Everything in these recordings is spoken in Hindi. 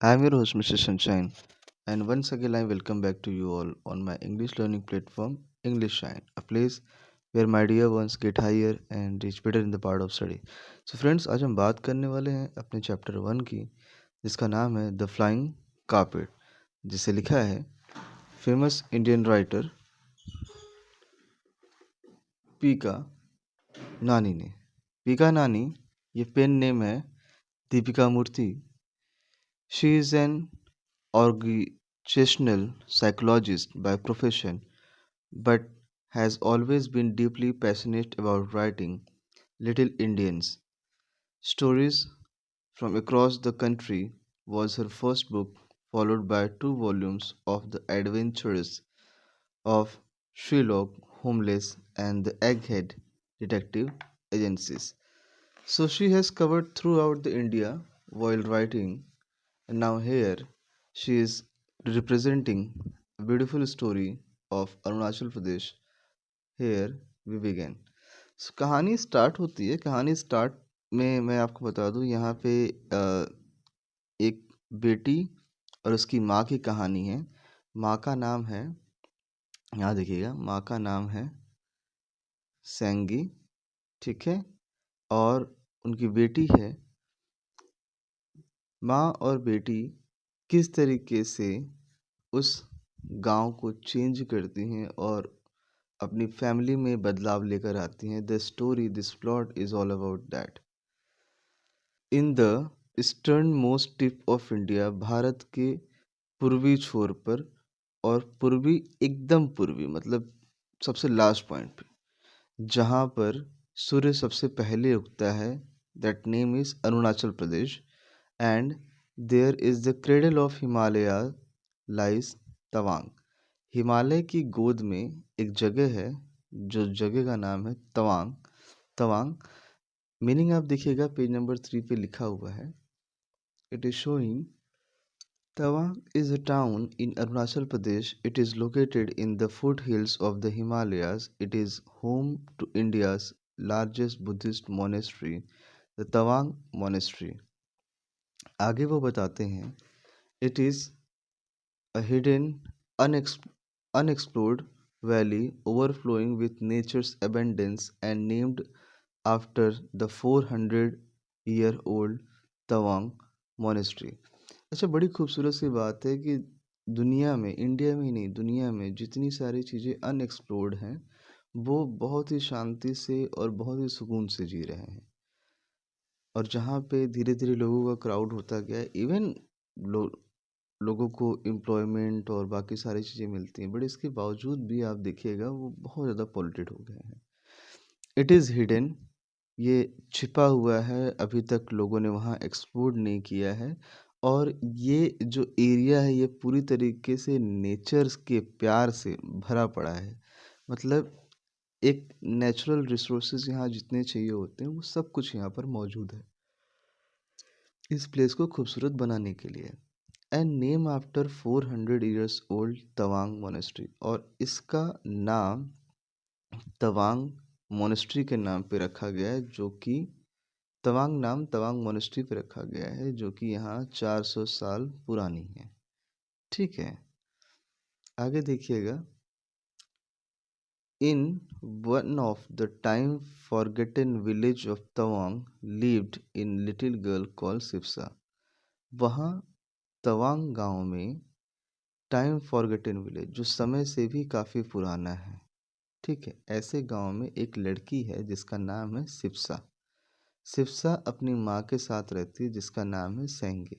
I'm your host, Mr. Sunshine, and once again, I welcome back to you all on my English learning platform, English Shine, a place where my dear ones get higher and reach better in the part of study. So, friends, आज हम बात करने वाले हैं अपने चैप्टर 1 की, जिसका नाम है द फ्लाइंग कार्पेट, जिसे लिखा है फेमस इंडियन राइटर पीका नानी ने। पीका नानी ये पेन नेम है Deepika Murthy. She is an organizational psychologist by profession, but has always been deeply passionate about writing Little Indians. Stories from across the country was her first book, followed by two volumes of The Adventures of Sherlock Holmes and the Egghead Detective Agencies. So she has covered throughout the India while writing, and now here she is representing a beautiful story of Arunachal Pradesh. Here we begin. So, कहानी स्टार्ट होती है। कहानी स्टार्ट में मैं आपको बता दूं, यहाँ पे एक बेटी और उसकी माँ की कहानी है। माँ का नाम है, यहाँ देखिएगा, माँ का नाम है सेंगी, ठीक है, और उनकी बेटी है। माँ और बेटी किस तरीके से उस गांव को चेंज करती हैं और अपनी फैमिली में बदलाव लेकर आती हैं। The story, this plot is all about that. In the eastern most tip of India, Bharat के पूर्वी छोर पर, और पूर्वी एकदम पूर्वी मतलब सबसे लास्ट पॉइंट पे, जहाँ पर सूर्य सबसे पहले उगता है, that name is Arunachal Pradesh. And there is the cradle of Himalaya lies Tawang. Himalaya की गोद में एक जगह है, जो जगह का नाम है तवांग। तवांग मीनिंग आप देखिएगा पेज नंबर 3 पे लिखा हुआ है। It is showing Tawang is a town in Arunachal Pradesh. It is located in the foothills of the Himalayas. It is home to India's largest Buddhist monastery, the Tawang Monastery. आगे वो बताते हैं, It is a hidden, unexplored valley overflowing with nature's abundance and named after the 400-year-old Tawang Monastery. अच्छा, बड़ी खूबसूरत सी बात है कि दुनिया में, इंडिया में ही नहीं, दुनिया में जितनी सारी चीज़ें अनएक्सप्लोर्ड हैं, वो बहुत ही शांति से और बहुत ही सुकून से जी रहे हैं। और जहाँ पे धीरे धीरे लोगों का क्राउड होता गया है, इवन लो, लोगों को एम्प्लॉयमेंट और बाकी सारी चीज़ें मिलती हैं, बट इसके बावजूद भी आप देखिएगा वो बहुत ज़्यादा पॉल्यूटेड हो गए हैं। इट इज़ हिडन, ये छिपा हुआ है, अभी तक लोगों ने वहाँ एक्सप्लोर नहीं किया है। और ये जो एरिया है, ये पूरी तरीके से नेचर्स के प्यार से भरा पड़ा है। मतलब एक नेचुरल रिसोर्सेज यहाँ जितने चाहिए होते हैं, वो सब कुछ यहाँ पर मौजूद है इस प्लेस को खूबसूरत बनाने के लिए। And name after 400 years old Tawang monastery, और इसका नाम तवांग मोनेस्ट्री के नाम पे रखा गया है, जो कि तवांग नाम तवांग मोनेस्ट्री पे रखा गया है, जो कि यहाँ 400 साल पुरानी है। ठीक है, आगे देखिएगा। In one of the time forgotten village of Tawang lived in little girl call Sipsa. वहाँ तवांग गांव में टाइम फॉरगेटन विलेज, जो समय से भी काफ़ी पुराना है, ठीक है, ऐसे गांव में एक लड़की है जिसका नाम है सिप्सा। सिप्सा अपनी माँ के साथ रहती है, जिसका नाम है सेंगे।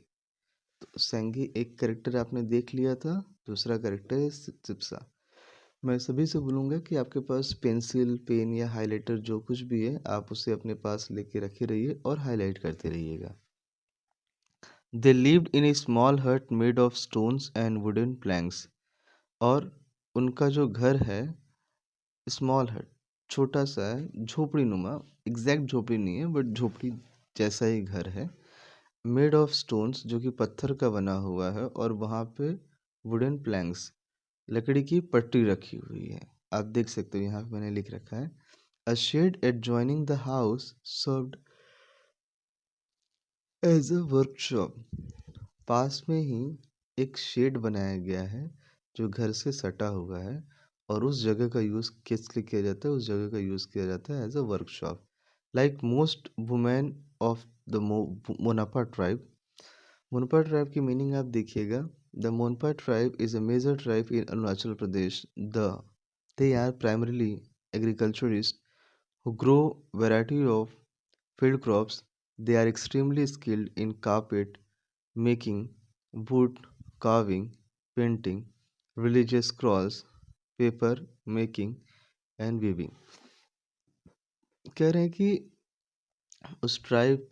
तो सेंगी एक कैरेक्टर आपने देख लिया था, दूसरा कैरेक्टर है सिप्सा। मैं सभी से बोलूँगा कि आपके पास पेंसिल, पेन या हाइलाइटर जो कुछ भी है, आप उसे अपने पास लेके रखे रहिए और हाईलाइट करते रहिएगा। They lived in a small hut made of stones and wooden planks. और उनका जो घर है, स्मॉल हट, छोटा सा है, झोपड़ी नुमा, एग्जैक्ट झोपड़ी नहीं है बट झोपड़ी जैसा ही घर है। मेड ऑफ स्टोन्स, जो कि पत्थर का बना हुआ है, और वहाँ पे वुडन प्लैंक्स, लकड़ी की पट्टी रखी हुई है। आप देख सकते हो, यहाँ पे मैंने लिख रखा है, a shed adjoining the house served as a workshop. पास में ही एक शेड बनाया गया है जो घर से सटा हुआ है और उस जगह का यूज़ किस लिए किया जाता है? उस जगह का यूज़ किया जाता है as a workshop. Like most women of the Monapa tribe. Monpa tribe की मीनिंग आप देखिएगा। The Monpa tribe is a major tribe in Arunachal Pradesh. They are primarily agriculturist who grow variety of field crops. They are extremely skilled in carpet making, wood carving, painting, religious scrolls, paper making and weaving. कह रहे हैं कि उस ट्राइब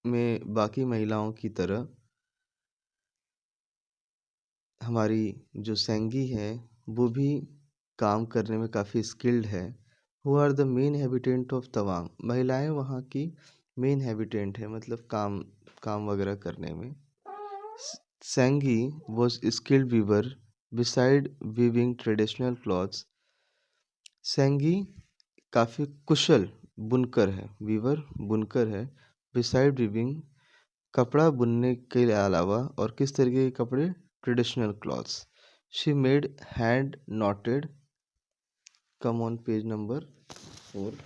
में बाकी महिलाओं की तरह हमारी जो सेंगी है वो भी काम करने में काफ़ी स्किल्ड है। Who are the main habitant of Tawang. महिलाएं वहाँ की मेन हैबिटेंट है, मतलब काम काम वगैरह करने में। Sengi was skilled weaver beside weaving traditional clothes. Sengi काफ़ी कुशल बुनकर है, वीवर बुनकर है। बिसाइड वीविंग कपड़ा बुनने के अलावा, और किस तरीके के कपड़े? Traditional clothes. She made hand noted, come on page number 4।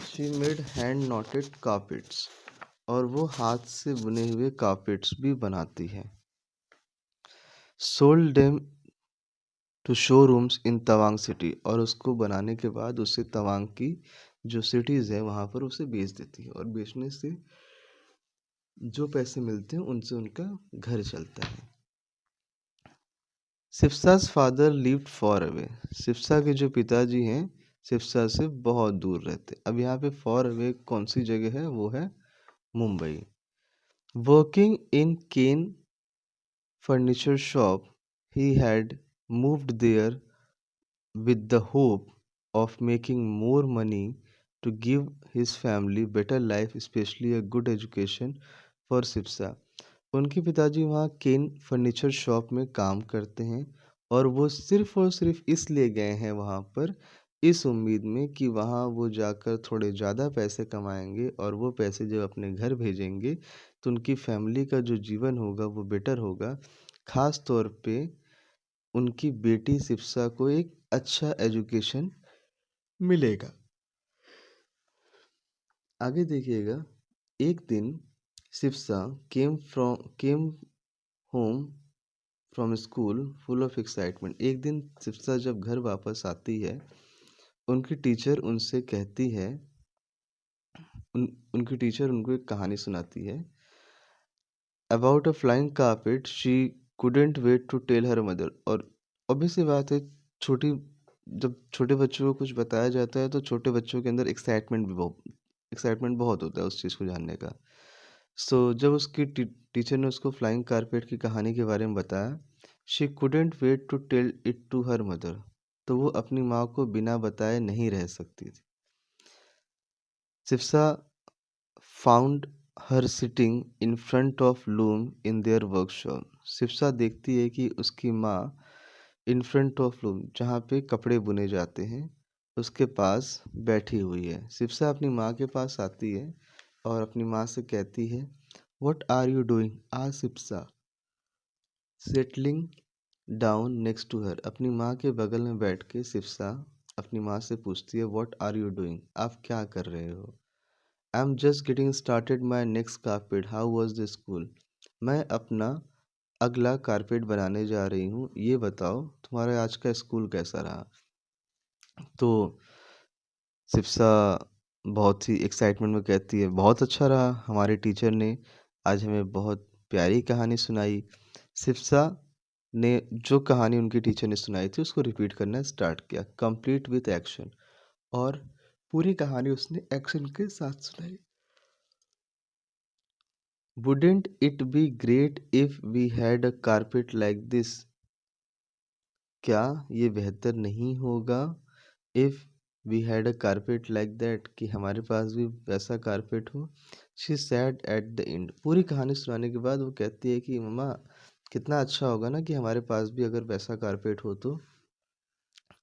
She made hand noted carpets, और वो हाथ से बुने हुए कार्पेट्स भी बनाती है। Sold them to showrooms in Tawang city, और उसको बनाने के बाद उसे तवांग की जो सिटीज़ है वहाँ पर उसे बेच देती है, और बेचने से जो पैसे मिलते हैं उनसे उनका घर चलता है। सिप्सा's फादर लिव्ड फॉर अवे। सिप्सा के जो पिताजी हैं सिप्सा से बहुत दूर रहते। अब यहाँ पे फॉर अवे कौन सी जगह है? वो है Mumbai. Working in cane furniture shop, he had moved there with the hope of making more money to give his family better life, especially a good education for सिप्सा। उनके पिताजी वहाँ केन फर्नीचर शॉप में काम करते हैं, और वो सिर्फ़ और सिर्फ़ इसलिए गए हैं वहाँ पर इस उम्मीद में कि वहाँ वो जाकर थोड़े ज़्यादा पैसे कमाएँगे, और वो पैसे जब अपने घर भेजेंगे तो उनकी फैमिली का जो जीवन होगा वो बेटर होगा। ख़ास तौर पे उनकी बेटी सिप्सा को एक अच्छा एजुकेशन मिलेगा। आगे देखिएगा। एक दिन Sipsa came home from school full of excitement. एक दिन सिप्सा जब घर वापस आती है, उनकी टीचर उनसे कहती है, उनकी टीचर उनको एक कहानी सुनाती है। About a flying carpet she couldn't wait to tell her mother. और ऑब्वियस सी बात है, छोटी जब छोटे बच्चों को कुछ बताया जाता है तो छोटे बच्चों के अंदर एक्साइटमेंट बहुत होता है उस चीज़ को जानने का। सो जब उसकी टीचर ने उसको फ्लाइंग कारपेट की कहानी के बारे में बताया, she couldn't wait to tell it to her mother, तो वो अपनी माँ को बिना बताए नहीं रह सकती थी। Sipsa found her sitting in front of loom in their workshop. Sipsa देखती है कि उसकी माँ इन फ्रंट ऑफ लूम, जहाँ पे कपड़े बुने जाते हैं, उसके पास बैठी हुई है। सिप्सा अपनी माँ के पास आती है और अपनी माँ से कहती है, व्हाट आर यू डूइंग? आज Sipsa settling down next to her. अपनी माँ के बगल में बैठ के सिप्सा अपनी माँ से पूछती है, व्हाट आर यू डूइंग? आप क्या कर रहे हो? I am just getting started my next carpet, how was the school? मैं अपना अगला कारपेट बनाने जा रही हूँ, ये बताओ तुम्हारा आज का स्कूल कैसा रहा? तो सिप्सा बहुत ही एक्साइटमेंट में कहती है, बहुत अच्छा रहा, हमारे टीचर ने आज हमें बहुत प्यारी कहानी सुनाई। सिप्सा ने जो कहानी उनकी टीचर ने सुनाई थी उसको रिपीट करना स्टार्ट किया, कंप्लीट विथ एक्शन। और पूरी कहानी उसने एक्शन के साथ सुनाई। Wouldn't it be great if we had a carpet like this? क्या ये बेहतर नहीं होगा if we had a carpet like that, कि हमारे पास भी वैसा कारपेट हो? She said at the end। पूरी कहानी सुनाने के बाद वो कहती है कि मम्मा कितना अच्छा होगा ना कि हमारे पास भी अगर वैसा कारपेट हो तो।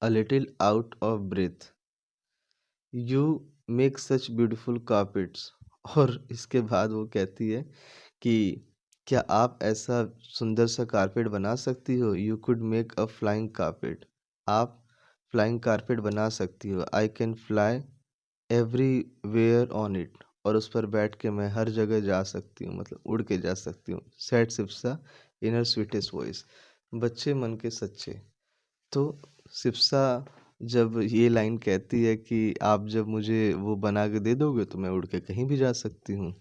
A little out of breath। You make such beautiful carpets। और इसके बाद वो कहती है कि क्या आप ऐसा सुंदर सा कारपेट बना सकती हो? You could make a flying carpet. आप फ्लाइंग कारपेट बना सकती हो। I can fly everywhere on it. और उस पर बैठ के मैं हर जगह जा सकती हूँ, मतलब उड़ के जा सकती हूँ। सेड शिप्सा इन हर स्वीटेस्ट वॉइस। बच्चे मन के सच्चे। तो शिप्सा जब ये लाइन कहती है कि आप जब मुझे वो बना के दे दोगे तो मैं उड़ के कहीं भी जा सकती हूँ।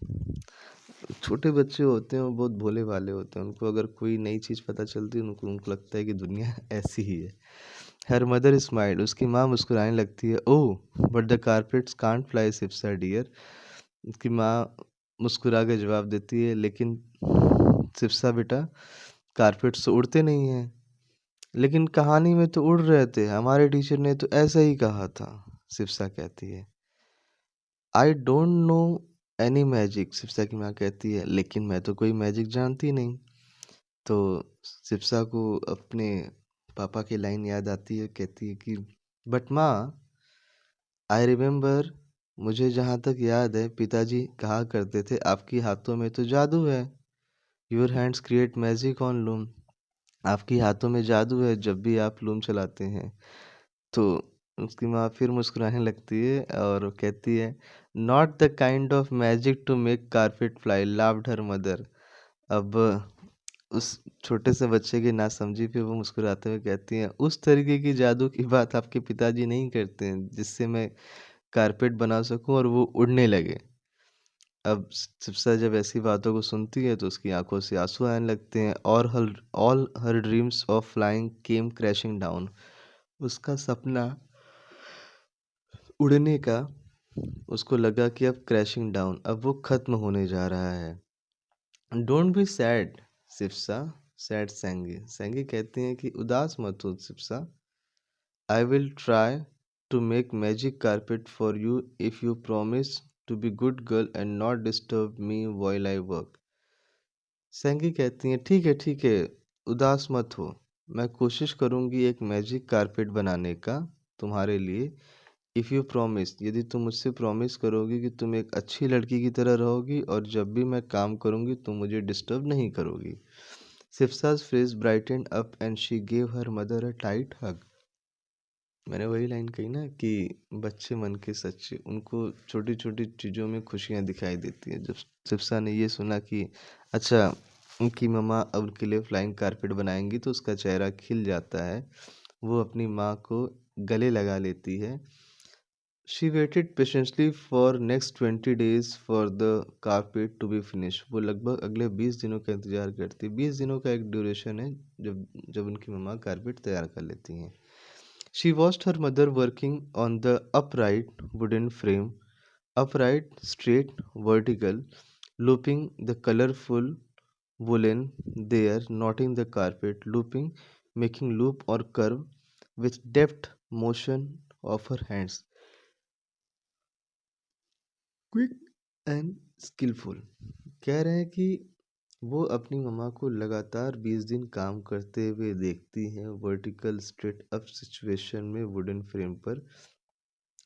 छोटे बच्चे होते हैं वो बहुत भोले भाले होते हैं, उनको अगर कोई नई चीज़ पता चलती है उनको उनको लगता है कि दुनिया ऐसी ही है। Her mother smile. उसकी माँ मुस्कुराने लगती है। Oh but the carpets can't fly Shipsa dear. उसकी माँ मुस्कुरा के जवाब देती है, लेकिन शिप्सा बेटा, कारपेट्स तो उड़ते नहीं हैं। लेकिन कहानी में तो उड़ रहे थे, हमारे टीचर ने तो ऐसा ही कहा था। शिप्सा कहती है। I don't know any magic. Shipsa की माँ कहती है, लेकिन मैं तो कोई मैजिक जानती नहीं। तो शिप्सा को अपने पापा की लाइन याद आती है, कहती है कि बट माँ, आई रिमेम्बर, मुझे जहाँ तक याद है पिताजी कहा करते थे आपकी हाथों में तो जादू है। Your hands create magic on loom. आपकी हाथों में जादू है जब भी आप लूम चलाते हैं। तो उसकी माँ फिर मुस्कुराने लगती है और कहती है, not the kind of magic to make carpet fly, laughed her mother. अब उस छोटे से बच्चे की नासमझी पे वो मुस्कुराते हुए कहती हैं, उस तरीके की जादू की बात आपके पिताजी नहीं करते हैं जिससे मैं कारपेट बना सकूं और वो उड़ने लगे। अब शिप्सा जब ऐसी बातों को सुनती है तो उसकी आंखों से आंसू आने लगते हैं और हर all her dreams of flying came crashing down. उसका सपना उड़ने का, उसको लगा कि अब क्रैशिंग डाउन, अब वो खत्म होने जा रहा है। Don't be sad Shipsa, said Saingi. Saingi कहती हैं कि उदास मत हो Shipsa. I will try to make magic carpet for you if you promise to be good girl and not disturb me while I work. Saingi कहती हैं, ठीक है, उदास मत हो। मैं कोशिश करूंगी एक मैजिक कारपेट बनाने का तुम्हारे लिए। इफ़ यू प्रॉमिस, यदि तुम मुझसे प्रॉमिस करोगी कि तुम एक अच्छी लड़की की तरह रहोगी और जब भी मैं काम करूंगी तुम मुझे डिस्टर्ब नहीं करोगी। Sipsa's face brightened up and she gave her mother a tight hug. मैंने वही लाइन कही ना कि बच्चे मन के सच्चे, उनको छोटी छोटी चीज़ों में खुशियाँ दिखाई देती है। जब सिप्सा ने ये सुना कि अच्छा उनकी मम्मा अब उनके लिए फ्लाइंग कारपेट बनाएंगी तो उसका चेहरा खिल जाता है। वो अपनी माँ को गले लगा लेती है। She waited patiently for next 20 days for the carpet to be finished। वो लगभग अगले 20 दिनों का इंतजार करती है। 20 दिनों का एक ड्यूरेशन है जब जब उनकी मम्मा कारपेट तैयार कर लेती हैं। She watched her mother working on the upright wooden frame, upright, straight, vertical, looping the colorful woolen there, knotting the carpet, looping, making loop or curve with deft motion of her hands, quick and skillful. कह रहे हैं कि वो अपनी मम्मा को लगातार 20 दिन काम करते हुए देखती हैं वर्टिकल स्ट्रेट अप सिचुएशन में वुडन फ्रेम पर,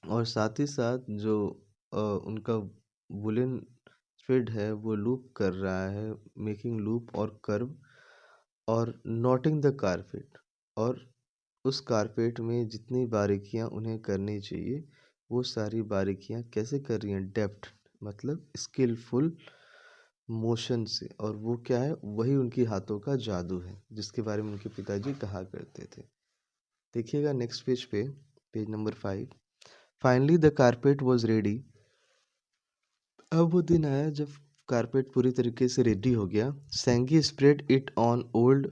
और साथ ही साथ जो उनका वुलन थ्रेड है वो लूप कर रहा है, मेकिंग लूप और कर्व, और नॉटिंग द कारपेट, और उस कारपेट में जितनी बारीकियां उन्हें करनी चाहिए वो सारी बारीकियां कैसे कर रही हैं, डेप्थ, मतलब स्किलफुल मोशन से। और वो क्या है, वही उनकी हाथों का जादू है जिसके बारे में उनके पिताजी कहा करते थे। देखिएगा नेक्स्ट पेज पे, page number 5। Finally the carpet was ready. अब वो दिन आया जब कारपेट पूरी तरीके से रेडी हो गया। Saingi spread it on old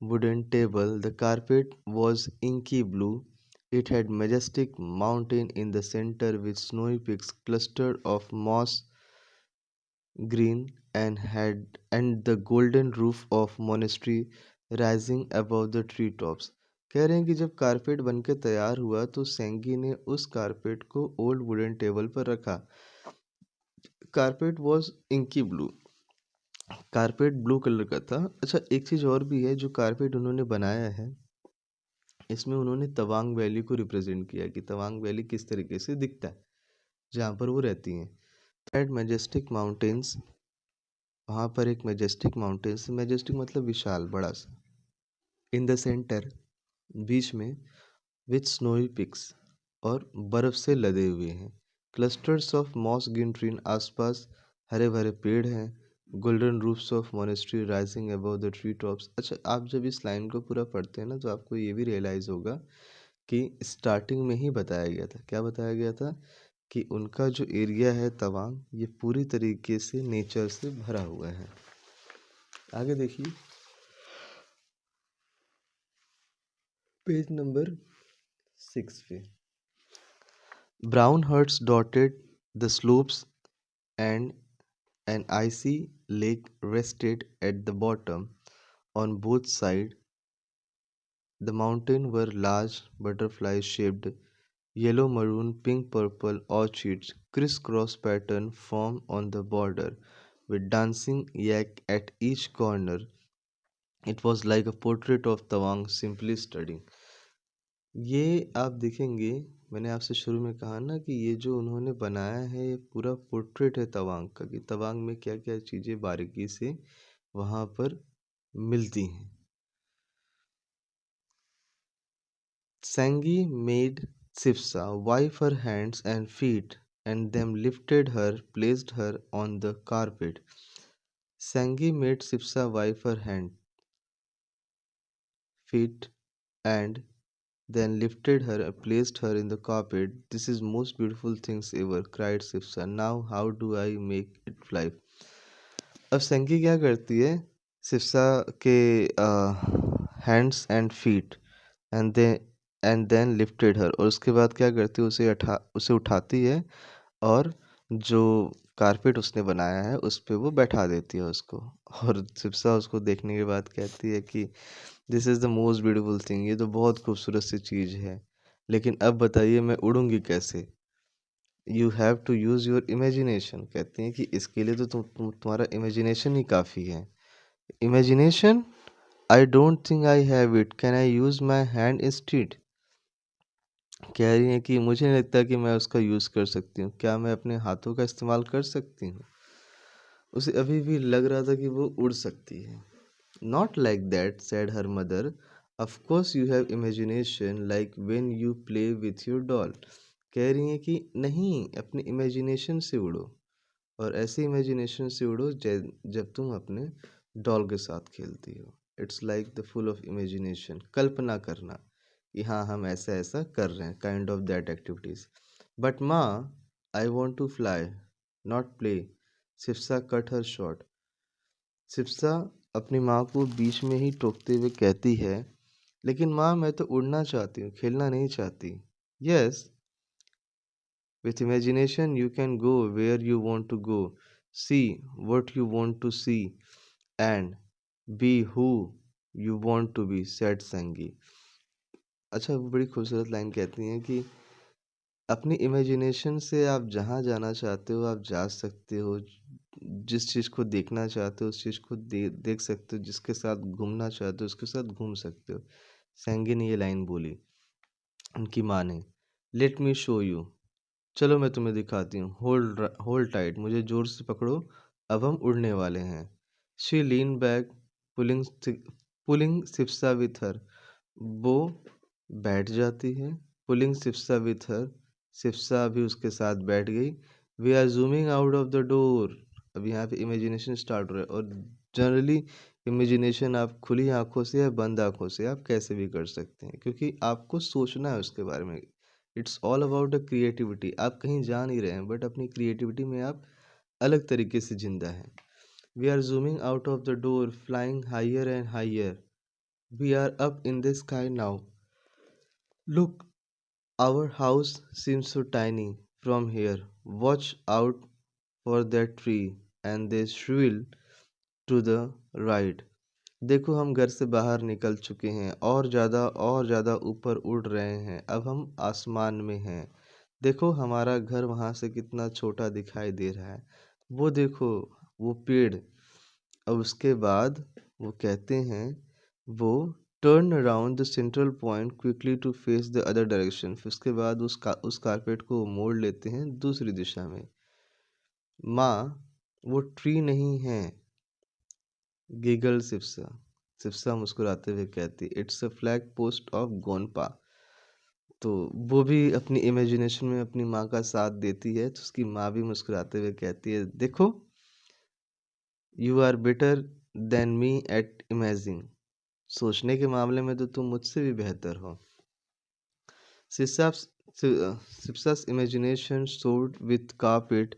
wooden table. The carpet was inky blue. It had majestic mountain in the center with snowy peaks clustered of moss green, and the golden roof of monastery rising above the tree tops। कह रहे हैं कि जब कारपेट बनकर तैयार हुआ तो सेंगी ने उस कारपेट को ओल्ड वुडन टेबल पर रखा। Carpet was inky blue. Carpet blue colour का था। अच्छा, एक चीज़ और भी है जो कारपेट उन्होंने बनाया है, इसमें उन्होंने तवांग वैली को रिप्रेजेंट किया कि तवांग वैली किस तरीके से दिखता है जहाँ पर वो रहती हैं। एट मैजेस्टिक माउंटेन्स, वहाँ पर एक मैजेस्टिक माउंटेन्स, मैजेस्टिक मतलब विशाल, बड़ा सा। इन द सेंटर, बीच में, विथ स्नोई पिक्स, और बर्फ से लदे हुए हैं। क्लस्टर्स ऑफ मॉस ग्रीन ट्रीन, आसपास हरे भरे पेड़ हैं। Golden roofs of monastery rising above the tree tops. अच्छा, आप जब इस लाइन को पूरा पढ़ते हैं ना, तो आपको ये भी रियलाइज़ होगा कि स्टार्टिंग में ही बताया गया था, क्या बताया गया था, कि उनका जो एरिया है तवांग, ये पूरी तरीके से नेचर से भरा हुआ है। आगे देखिए, पेज नंबर 6 पे। Brown huts dotted the slopes, and an icy lake rested at the bottom. On both sides, the mountains were large butterfly-shaped yellow, maroon, pink, purple orchids, criss-cross pattern formed on the border, with dancing yak at each corner. It was like a portrait of Tawang simply studying. ये आप देखेंगे, मैंने आपसे शुरू में कहा ना कि ये जो उन्होंने बनाया है, ये पूरा पोर्ट्रेट है तवांग का, कि तवांग में क्या क्या चीज़ें बारीकी से वहाँ पर मिलती हैं। Sangi made Sifsa wipe her hands and feet, and then lifted her, placed her on the carpet. Sangi made Sifsa wipe her hand, feet, and then lifted her and placed her in the carpet. This is most beautiful things ever, cried Sifsa. Now how do I make it fly? अब सेंकी क्या करती है, सिफ्सा के hands and feet, and they and then lifted her, और उसके बाद क्या करती है, उसे उठाती है, और जो कारपेट उसने बनाया है उस पे वो बैठा देती है उसको। और सिप्सा उसको देखने के बाद कहती है कि this is the most beautiful thing, ये तो बहुत खूबसूरत सी चीज़ है, लेकिन अब बताइए मैं उड़ूंगी कैसे? You have to use your imagination. कहती हैं कि इसके लिए तो तुम्हारा इमेजिनेशन ही काफ़ी है। Imagination? I don't think I have it, can I use my hand instead? कह रही हैं कि मुझे नहीं लगता कि मैं उसका यूज़ कर सकती हूँ, क्या मैं अपने हाथों का इस्तेमाल कर सकती हूँ? उसे अभी भी लग रहा था कि वो उड़ सकती है। Not like that, said her mother, of course you have imagination, like when you play with your doll. कह रही हैं कि नहीं, अपने इमेजिनेशन से उड़ो, और ऐसे इमेजिनेशन से उड़ो जब तुम अपने डॉल के साथ खेलती हो। It's like the full of imagination, कल्पना करना कि हाँ हम ऐसा ऐसा कर रहे हैं, kind of that activities. But माँ, I want to fly, not play. Sipsa cut her short. Sipsa अपनी माँ को बीच में ही टोकते हुए कहती है, लेकिन माँ मैं तो उड़ना चाहती हूँ, खेलना नहीं चाहती। Yes, with imagination, you can go where you want to go, see what you want to see, and be who you want to be, said Sangi. अच्छा, वो बड़ी खूबसूरत लाइन कहती हैं कि अपनी इमेजिनेशन से आप जहाँ जाना चाहते हो आप जा सकते हो, जिस चीज़ को देखना चाहते हो उस चीज़ को देख सकते हो, जिसके साथ घूमना चाहते हो उसके साथ घूम सकते हो। सैंगी ने ये लाइन बोली, उनकी माँ ने। लेट मी शो यू, चलो मैं तुम्हें दिखाती हूँ। होल्ड टाइट, मुझे ज़ोर से पकड़ो, अब हम उड़ने वाले हैं। She lean back, pulling pulling Sipsa with her, वो बैठ जाती है। पुलिंग सिप्सा विथ हर, सिप्सा भी उसके साथ बैठ गई। We are zooming out of the door, अब यहाँ पे इमेजिनेशन स्टार्ट हो रहा है। और जनरली इमेजिनेशन आप खुली आंखों से या बंद आंखों से आप कैसे भी कर सकते हैं, क्योंकि आपको सोचना है उसके बारे में। It's all about the creativity. आप कहीं जा नहीं रहे हैं, बट अपनी क्रिएटिविटी में आप अलग तरीके से जिंदा हैं। We are zooming out of the door, flying higher and higher, we are up in the sky now, look, our house seems so tiny from here. Watch out for that tree, and they shrilled to the right. देखो हम घर से बाहर निकल चुके हैं, और ज़्यादा ऊपर उड़ रहे हैं, अब हम आसमान में हैं। देखो हमारा घर वहाँ से कितना छोटा दिखाई दे रहा है, वो देखो वो पेड़। और उसके बाद वो कहते हैं, वो turn around the central point quickly to face the other direction. फिर उसके बाद उस कारपेट को मोड़ लेते हैं दूसरी दिशा में। माँ, वो ट्री नहीं है, गिगल सिप्सा। सिप्सा मुस्कुराते हुए कहती, it's a flag post of Gonpa. तो वो भी अपनी इमेजिनेशन में अपनी माँ का साथ देती है, तो उसकी माँ भी मुस्कुराते हुए कहती है, देखो, you are better than me at imaging. सोचने के मामले में तो तुम मुझसे भी बेहतर हो। Sipsa's, Sipsa's imagination soared with carpet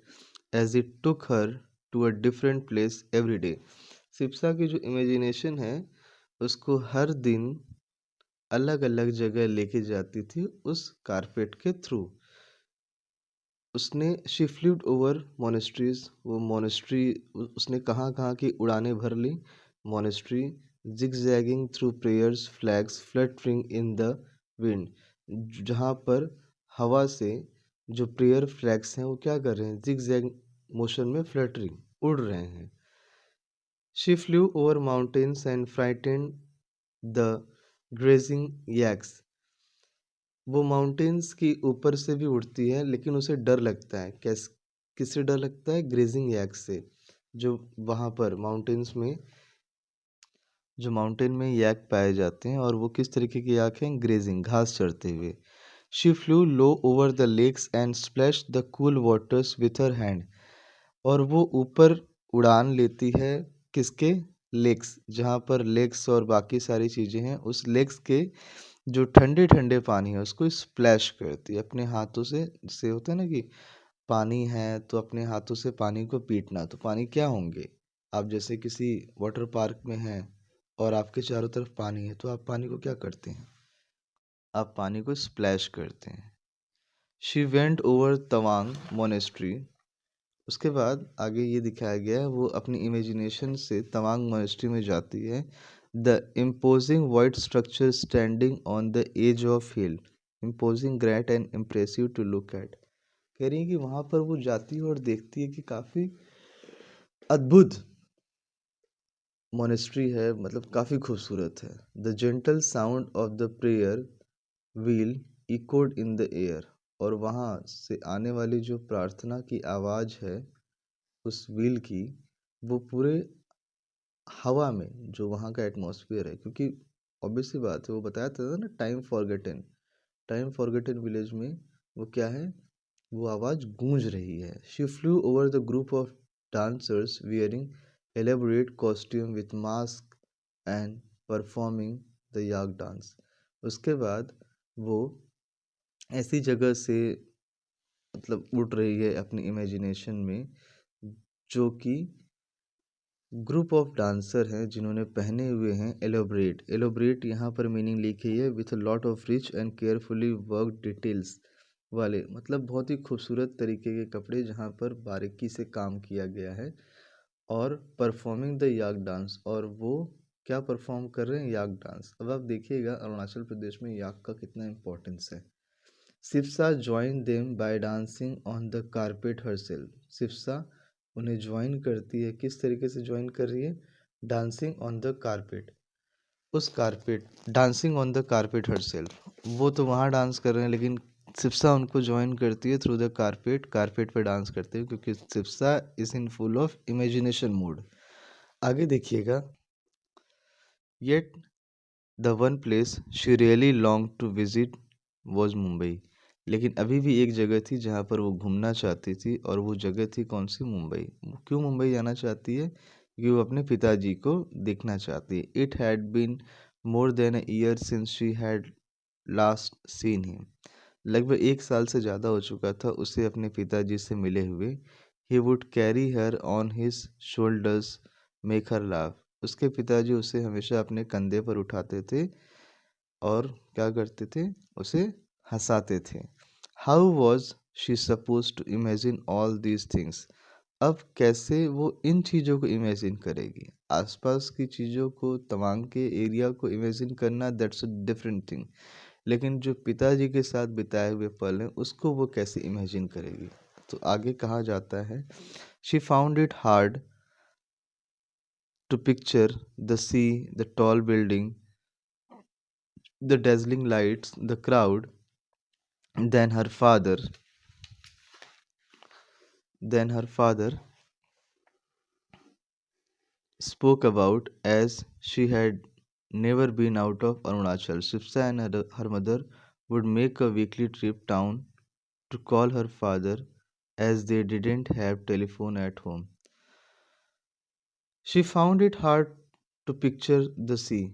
as it took her to a different place every day. सिप्सा की जो इमेजिनेशन है उसको हर दिन अलग अलग जगह लेके जाती थी उस कारपेट के थ्रू। उसने शी फ्लीड ओवर मोनेस्ट्रीज, वो मोनेस्ट्री उसने कहाँ कहाँ की उड़ानें भर ली। Monastery, zigzagging through prayers, flags fluttering in the wind, जहाँ पर हवा से जो प्रेयर फ्लैग्स हैं वो क्या कर रहे हैं, जिगजैग मोशन में फ्लटरिंग उड़ रहे हैं। She flew over mountains and frightened the grazing yaks, वो माउंटेन्स की ऊपर से भी उड़ती है लेकिन उसे डर लगता है। किससे डर लगता है? ग्रेजिंग याक से। जो वहाँ पर माउंटेन में याक पाए जाते हैं, और वो किस तरीके के याक हैं? ग्रेजिंग, घास चरते हुए। She flew low over the lakes and splash the cool waters with her hand, और वो ऊपर उड़ान लेती है किसके? लेक्स, जहाँ पर लेक्स और बाकी सारी चीज़ें हैं, उस लेक्स के जो ठंडे ठंडे पानी है उसको स्प्लैश करती है अपने हाथों से। जैसे होता है ना कि पानी है तो अपने हाथों से पानी को पीटना, तो पानी क्या होंगे? आप जैसे किसी वाटर पार्क में हैं और आपके चारों तरफ पानी है, तो आप पानी को क्या करते हैं? आप पानी को स्प्लैश करते हैं। She went over Tawang monastery, उसके बाद आगे ये दिखाया गया है वो अपनी इमेजिनेशन से तवांग मोनेस्ट्री में जाती है। The imposing white structure standing on the edge of hill, imposing great and impressive to look at. कह रही है कि वहाँ पर वो जाती है और देखती है कि काफ़ी अद्भुत मोनेस्ट्री है, मतलब काफ़ी खूबसूरत है। The gentle sound of the prayer wheel echoed in the air, और वहाँ से आने वाली जो प्रार्थना की आवाज़ है उस व्हील की, वो पूरे हवा में, जो वहाँ का एटमॉस्फेयर है, क्योंकि ऑब्वियस सी बात है, वो बताया था ना, टाइम फॉरगेटन विलेज में वो क्या है, वो आवाज़ गूंज रही है। She flew over the group of dancers wearing elaborate costume with mask and performing the yak dance. उसके बाद वो ऐसी जगह से मतलब उड़ रही है अपनी इमेजिनेशन में, जो कि ग्रुप ऑफ डांसर हैं जिन्होंने पहने हुए हैं एलोबरेट यहाँ पर मीनिंग लिखी है with lot of rich and carefully work details वाले, मतलब बहुत ही खूबसूरत तरीके के कपड़े जहाँ पर बारीकी से काम किया गया है। और परफॉर्मिंग द याक डांस, और वो क्या परफॉर्म कर रहे हैं? याक डांस। अब आप देखिएगा अरुणाचल प्रदेश में याक का कितना इम्पोर्टेंस है। Sipsa join them by dancing on the carpet herself, Sipsa उन्हें ज्वाइन करती है, किस तरीके से ज्वाइन कर रही है? डांसिंग ऑन द कारपेट, उस carpet, dancing on the carpet herself. वो तो वहाँ डांस कर रहे हैं लेकिन सिप्सा उनको ज्वाइन करती है थ्रू द कारपेट, कारपेट पे डांस करते हैं क्योंकि Sipsa is in full of imagination mood. आगे देखिएगा, yet the one place she really long to visit was Mumbai, लेकिन अभी भी एक जगह थी जहाँ पर वो घूमना चाहती थी, और वो जगह थी कौन सी? मुंबई। क्यों मुंबई जाना चाहती है? क्योंकि वो अपने पिताजी को देखना चाहती है। It had been more than a year since she had last seen him, लगभग 1 साल से ज़्यादा हो चुका था उसे अपने पिताजी से मिले हुए। He would carry her on his shoulders, make her laugh, उसके पिताजी उसे हमेशा अपने कंधे पर उठाते थे और क्या करते थे? उसे हंसाते थे। How was she suppose to imagine all these things, अब कैसे वो इन चीज़ों को इमेजिन करेगी? आसपास की चीज़ों को, तवांग के एरिया को इमेजिन करना, दैट्स अ डिफरेंट थिंग, लेकिन जो पिताजी के साथ बिताए हुए पल हैं उसको वो कैसे इमेजिन करेगी? तो आगे कहा जाता है, she found it hard to picture the sea, the tall building, the dazzling lights, the crowd. Then her father than her father spoke about, as she had never been out of Arunachal. Shipsa and her mother would make a weekly trip down to call her father, as they didn't have telephone at home. She found it hard to picture the sea.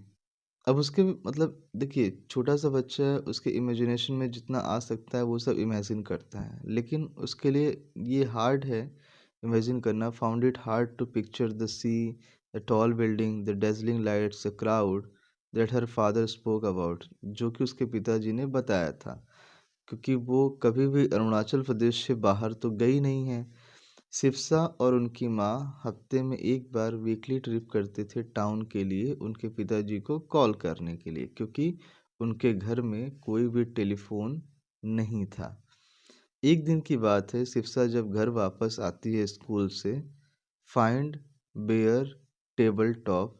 अब उसके मतलब देखिए, छोटा सा बच्चा है, उसके इमेजिनेशन में जितना आ सकता है वो सब इमेजिन करता है, लेकिन उसके लिए ये हार्ड है इमेजिन करना. Found it hard to picture the sea, the tall building, the dazzling lights, the crowd that her father spoke about, जो कि उसके पिताजी ने बताया था, क्योंकि वो कभी भी अरुणाचल प्रदेश से बाहर तो गई नहीं है. सिप्सा और उनकी माँ हफ्ते में एक बार वीकली ट्रिप करते थे टाउन के लिए उनके पिताजी को कॉल करने के लिए, क्योंकि उनके घर में कोई भी टेलीफोन नहीं था. एक दिन की बात है, सिप्सा जब घर वापस आती है स्कूल से, find bare table top,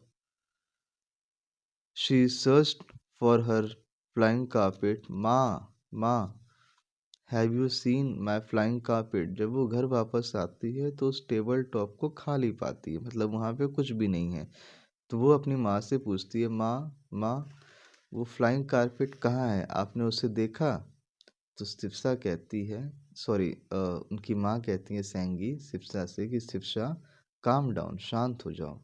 she searched for her flying carpet. माँ, माँ, have you seen my flying carpet. जब वो घर वापस आती है तो उस टेबल टॉप को खाली पाती है, मतलब वहाँ पे कुछ भी नहीं है. तो वो अपनी माँ से पूछती है, माँ, माँ, वो फ्लाइंग कारपेट कहाँ है, आपने उसे देखा? तो सिप्सा कहती है, सॉरी, उनकी माँ कहती है सैंगी सिप्सा से कि सिप्सा, काम डाउन, शांत हो जाओ.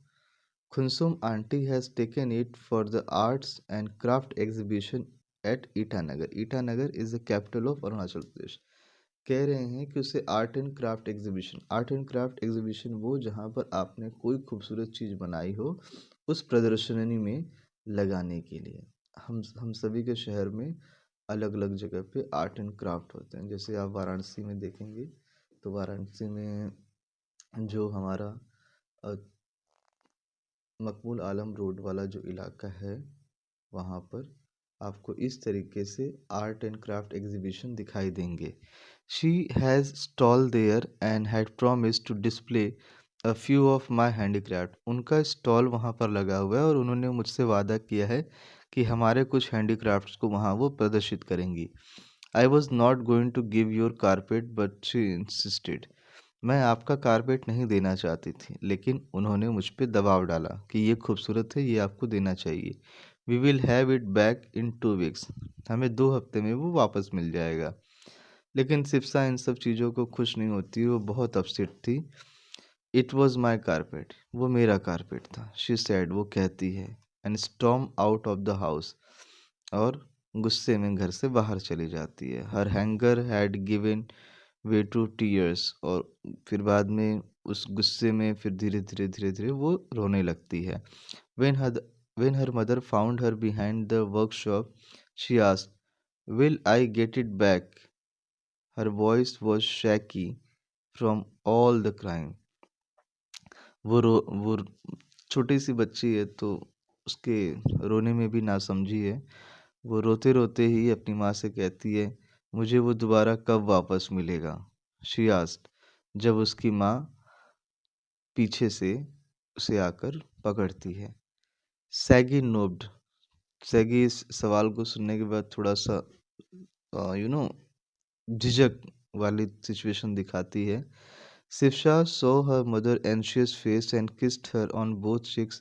Khunsum aunty has taken it for the arts and craft exhibition at Itanagar. Itanagar is the capital of Arunachal Pradesh. कह रहे हैं कि उसे आर्ट एंड क्राफ्ट एग्जीबिशन, वो जहाँ पर आपने कोई खूबसूरत चीज़ बनाई हो, उस प्रदर्शनी में लगाने के लिए. हम सभी के शहर में अलग अलग जगह पे आर्ट एंड क्राफ्ट होते हैं. जैसे आप वाराणसी में देखेंगे तो वाराणसी में जो हमारा अ, मकबूल आलम रोड वाला जो इलाका है, वहाँ पर आपको इस तरीके से आर्ट एंड क्राफ्ट एग्जीबिशन दिखाई देंगे. She has stall there and had promise to display a few of my handicraft. उनका स्टॉल वहाँ पर लगा हुआ है और उन्होंने मुझसे वादा किया है कि हमारे कुछ हैंडीक्राफ्ट्स को वहाँ वो प्रदर्शित करेंगी. I was not going to give your carpet but she insisted. मैं आपका कारपेट नहीं देना चाहती थी, लेकिन उन्होंने मुझ पे दबाव डाला कि ये खूबसूरत है, ये आपको देना चाहिए. We will have it back in 2 weeks. हमें 2 हफ्ते में वो वापस मिल जाएगा. लेकिन सिप्सा इन सब चीज़ों को खुश नहीं होती, वो बहुत अपसेट थी. इट वॉज माई कारपेट, वो मेरा कारपेट था, शी सैड, वो कहती है, and storm out of the house, और गुस्से में घर से बाहर चली जाती है. Her anger had given way to tears, और फिर बाद में उस गुस्से में फिर धीरे धीरे धीरे धीरे वो रोने लगती है. when her when her mother found her behind the workshop, she asked, will I get it back? Her voice was shaky from all the crying. वो छोटी सी बच्ची है, तो उसके रोने में भी नासमझी है. वो रोते रोते ही अपनी माँ से कहती है, मुझे वो दोबारा कब वापस मिलेगा? शी आस्क्ड, जब उसकी माँ पीछे से उसे आकर पकड़ती है. सैगी नोब्ड. सैगी इस सवाल को सुनने के बाद थोड़ा सा यू नो झिझक वाली सिचुएशन दिखाती है. Sipsha saw her mother anxious face and kissed her on both cheeks.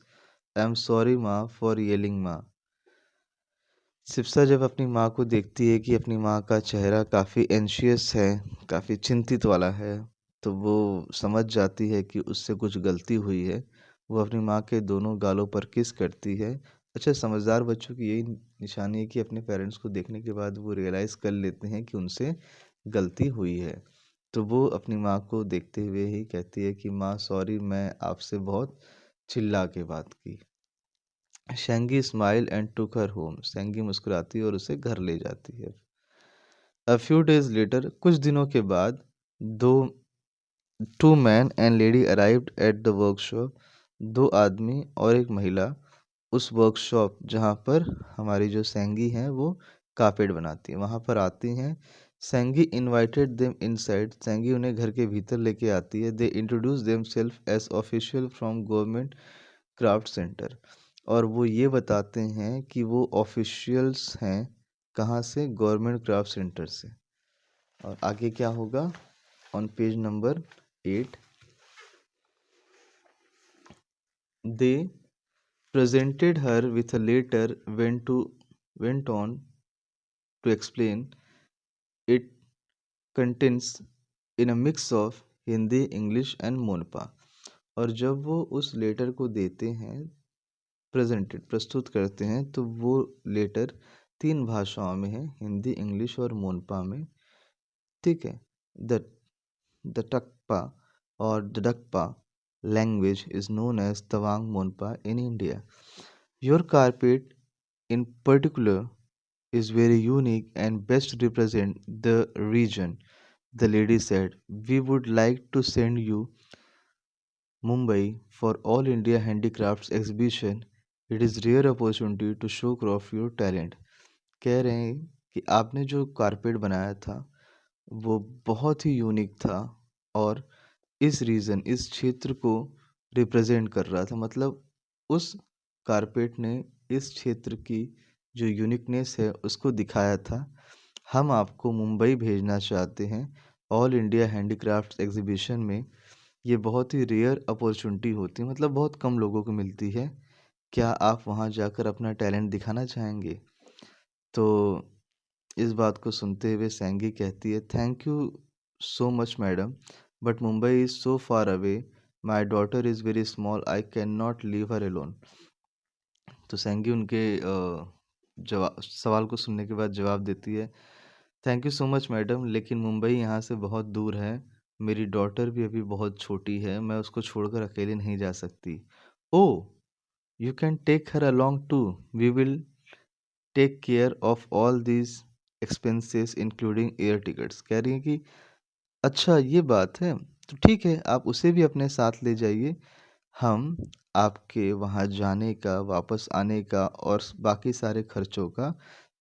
I am sorry माँ फॉर येलिंग माँ. सिप्सा जब अपनी माँ को देखती है कि अपनी माँ का चेहरा काफ़ी एंशियस है, काफ़ी चिंतित वाला है, तो वो समझ जाती है कि उससे कुछ गलती हुई है. वो अपनी माँ के दोनों गालों पर किस करती है. अच्छा, समझदार बच्चों की यही निशानी है कि अपने पेरेंट्स को देखने के बाद वो रियलाइज़ कर लेते हैं कि उनसे गलती हुई है. तो वो अपनी माँ को देखते हुए ही कहती है कि माँ सॉरी, मैं आपसे बहुत चिल्ला के बात की. Shengi smile and took her home. Shengi मुस्कुराती है और उसे घर ले जाती है. अ फ्यू डेज लेटर, कुछ दिनों के बाद, दो two man and lady arrived at the workshop. 2 आदमी और एक महिला उस वर्कशॉप जहाँ पर हमारी जो सेंगी हैं वो कारपेट बनाती हैं, वहाँ पर आती हैं. Sengi invited them inside. Sengi उन्हें घर के भीतर लेके आती है. They introduce them self as official from government craft centre. और वो ये बताते हैं कि वो ऑफिशियल्स हैं. कहाँ से? गवर्नमेंट क्राफ्ट सेंटर से. और आगे क्या होगा? On page number 8. They presented her with a letter went on to explain it contains in a mix of Hindi, English and Monpa. और जब वो उस लेटर को देते हैं, प्रस्तुत करते हैं, तो वो लेटर 3 भाषाओं में है, हिंदी, इंग्लिश और मोनपा में। ठीक है। द द टकपा और the डकपा language is known as Tawang Monpa in India. Your carpet in particular is very unique and best represent the region. The lady said, we would like to send you Mumbai for All India Handicrafts exhibition. It is rare opportunity to show off your talent. कह रहे हैं कि आपने जो कारपेट बनाया था वो बहुत ही यूनिक था और इस क्षेत्र को रिप्रेजेंट कर रहा था। मतलब उस कारपेट ने इस क्षेत्र की जो यूनिकनेस है उसको दिखाया था। हम आपको मुंबई भेजना चाहते हैं ऑल इंडिया हैंडीक्राफ्ट्स एग्जीबिशन में। ये बहुत ही रेयर अपॉर्चुनिटी होती है, मतलब बहुत कम लोगों को मिलती है। क्या आप वहाँ जाकर अपना टैलेंट दिखाना चाहेंगे? तो इस बात को सुनते हुए सैंगी कहती है, thank you so much madam, but Mumbai is so far away, my daughter is very small, I can not leave her Elon. तो सैंगी उनके जवाब सवाल को सुनने के बाद जवाब देती है, thank you so much madam, लेकिन मुंबई यहाँ से बहुत दूर है, मेरी डॉटर भी अभी बहुत छोटी है, मैं उसको छोड़कर अकेले नहीं जा सकती। Oh, you can take her along too, we will take care of all these expenses including air tickets. कह रही है कि अच्छा ये बात है, तो ठीक है आप उसे भी अपने साथ ले जाइए, हम आपके वहाँ जाने का, वापस आने का और बाकी सारे खर्चों का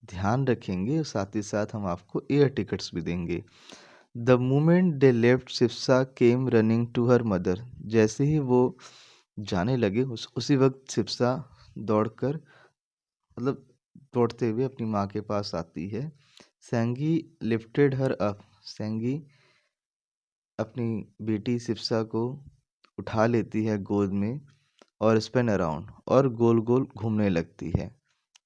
ध्यान रखेंगे, साथ ही साथ हम आपको एयर टिकट्स भी देंगे। The moment they left, Sipsa came running to her mother. जैसे ही वो जाने लगे उसी वक्त सिप्सा दौड़कर, मतलब दौड़ते हुए अपनी माँ के पास आती है। सैंगी लिफ्टेड हर अप, सैंगी अपनी बेटी सिप्सा को उठा लेती है गोद में और स्पिन अराउंड और गोल गोल घूमने लगती है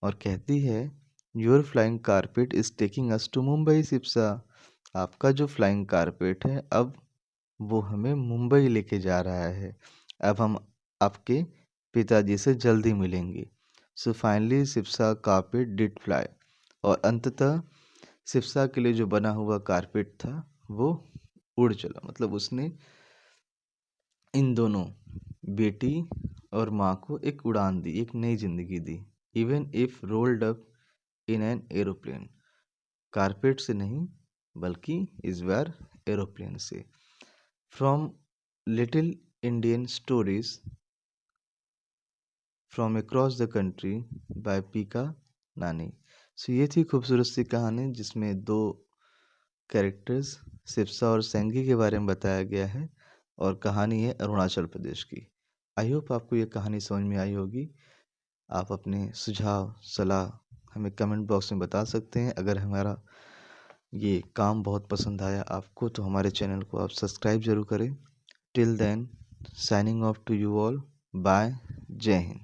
और कहती है, your flying carpet is taking us to Mumbai Sipsa. आपका जो फ्लाइंग कारपेट है अब वो हमें मुंबई लेके जा रहा है, अब हम आपके पिताजी से जल्दी मिलेंगे। So finally Sipsa carpet did fly, और अंततः सिप्सा के लिए जो बना हुआ कारपेट था वो उड़ चला। मतलब उसने इन दोनों, बेटी और माँ को एक उड़ान दी, एक नई जिंदगी दी। Even if rolled up in an aeroplane, carpet से नहीं बल्कि इस बार एरोप्लेन से। From little Indian stories from across the country by Pika Nani. सो ये थी खूबसूरत सी कहानी जिसमें 2 कैरेक्टर्स सिप्सा और सेंगी के बारे में बताया गया है और कहानी है अरुणाचल प्रदेश की। आई होप आपको ये कहानी समझ में आई होगी। आप अपने सुझाव, सलाह हमें कमेंट बॉक्स में बता सकते हैं। अगर हमारा ये काम बहुत पसंद आया आपको तो हमारे चैनल को आप सब्सक्राइब ज़रूर करें। Till then, signing off to you all, bye, जय हिंद।